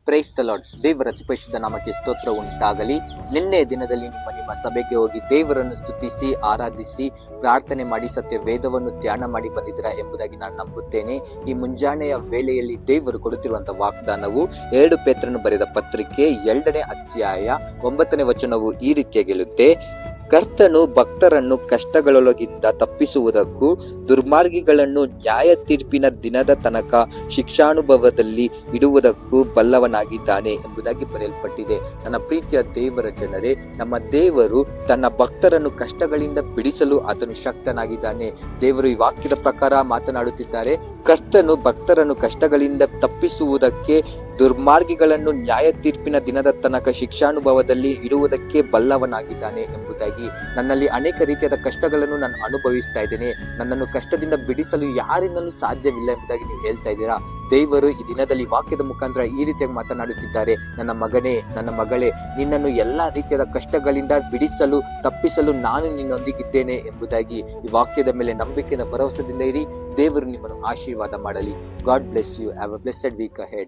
Praise the lord. ದೇವರ ಅತಿ ಪರಿಶುದ್ಧ ನಾಮಕ್ಕೆ ಸ್ತೋತ್ರ ಉಂಟಾಗಲಿ. ನಿನ್ನೆ ದಿನದಲ್ಲಿ ನಿಮ್ಮ ಸಭೆಗೆ ಹೋಗಿ ದೇವರನ್ನು ಸ್ತುತಿಸಿ ಆರಾಧಿಸಿ ಪ್ರಾರ್ಥನೆ ಮಾಡಿ ಸತ್ಯ ವೇದವನ್ನು ಧ್ಯಾನ ಮಾಡಿ ಬಂದಿದ್ದೀರಾ ಎಂಬುದಾಗಿ ನಾನು ನಂಬುತ್ತೇನೆ. ಈ ಮುಂಜಾನೆಯ ವೇಳೆಯಲ್ಲಿ ದೇವರು ಕೊಡುತ್ತಿರುವಂತಹ ವಾಗ್ದಾನವು 2 ಪೇತ್ರನು ಬರೆದ ಪತ್ರಿಕೆ 2ನೇ ಅಧ್ಯಾಯ 9ನೇ ವಚನವು ಈ ರೀತಿಯಾಗಿ ಹೇಳುತ್ತೆ: ಕರ್ತನು ಭಕ್ತರನ್ನು ಕಷ್ಟಗಳೊಳಗಿಂದ ತಪ್ಪಿಸುವುದಕ್ಕೂ ದುರ್ಮಾರ್ಗಿಗಳನ್ನು ನ್ಯಾಯ ತೀರ್ಪಿನ ದಿನದ ತನಕ ಶಿಕ್ಷಾನುಭವದಲ್ಲಿ ಇಡುವುದಕ್ಕೂ ಬಲ್ಲವನಾಗಿದ್ದಾನೆ ಎಂಬುದಾಗಿ ಬರೆಯಲ್ಪಟ್ಟಿದೆ. ನನ್ನ ಪ್ರೀತಿಯ ದೇವರ ಜನರೇ, ನಮ್ಮ ದೇವರು ತನ್ನ ಭಕ್ತರನ್ನು ಕಷ್ಟಗಳಿಂದ ಬಿಡಿಸಲು ಆತನು ಶಕ್ತನಾಗಿದ್ದಾನೆ. ದೇವರು ಈ ವಾಕ್ಯದ ಪ್ರಕಾರ ಮಾತನಾಡುತ್ತಿದ್ದಾರೆ. ಕರ್ತನು ಭಕ್ತರನ್ನು ಕಷ್ಟಗಳಿಂದ ತಪ್ಪಿಸುವುದಕ್ಕೆ, ದುರ್ಮಾರ್ಗಿಗಳನ್ನು ನ್ಯಾಯ ತೀರ್ಪಿನ ದಿನದ ತನಕ ಶಿಕ್ಷಾನುಭವದಲ್ಲಿ ಇಡುವುದಕ್ಕೆ ಬಲ್ಲವನಾಗಿದ್ದಾನೆ ಎಂಬುದಾಗಿ. ನನ್ನಲ್ಲಿ ಅನೇಕ ರೀತಿಯಾದ ಕಷ್ಟಗಳನ್ನು ನಾನು ಅನುಭವಿಸ್ತಾ ಇದ್ದೇನೆ, ನನ್ನನ್ನು ಕಷ್ಟದಿಂದ ಬಿಡಿಸಲು ಯಾರಿಂದಲೂ ಸಾಧ್ಯವಿಲ್ಲ ಎಂಬುದಾಗಿ ನೀವು ಹೇಳ್ತಾ ಇದ್ದೀರಾ. ದೇವರು ಈ ದಿನದಲ್ಲಿ ವಾಕ್ಯದ ಮುಖಾಂತರ ಈ ರೀತಿಯಾಗಿ ಮಾತನಾಡುತ್ತಿದ್ದಾರೆ. ನನ್ನ ಮಗನೇ, ನನ್ನ ಮಗಳೇ, ನಿನ್ನನ್ನು ಎಲ್ಲಾ ರೀತಿಯಾದ ಕಷ್ಟಗಳಿಂದ ಬಿಡಿಸಲು ತಪ್ಪಿಸಲು ನಾನು ನಿನ್ನೊಂದಿಗಿದ್ದೇನೆ ಎಂಬುದಾಗಿ ಈ ವಾಕ್ಯದ ಮೇಲೆ ನಂಬಿಕೆಯ ಭರವಸೆಯಿಂದ ಇರಿ. ದೇವರು ನಿಮ್ಮನ್ನು ಆಶೀರ್ವಾದ ಮಾಡಲಿ. God bless you. Have a blessed week ahead.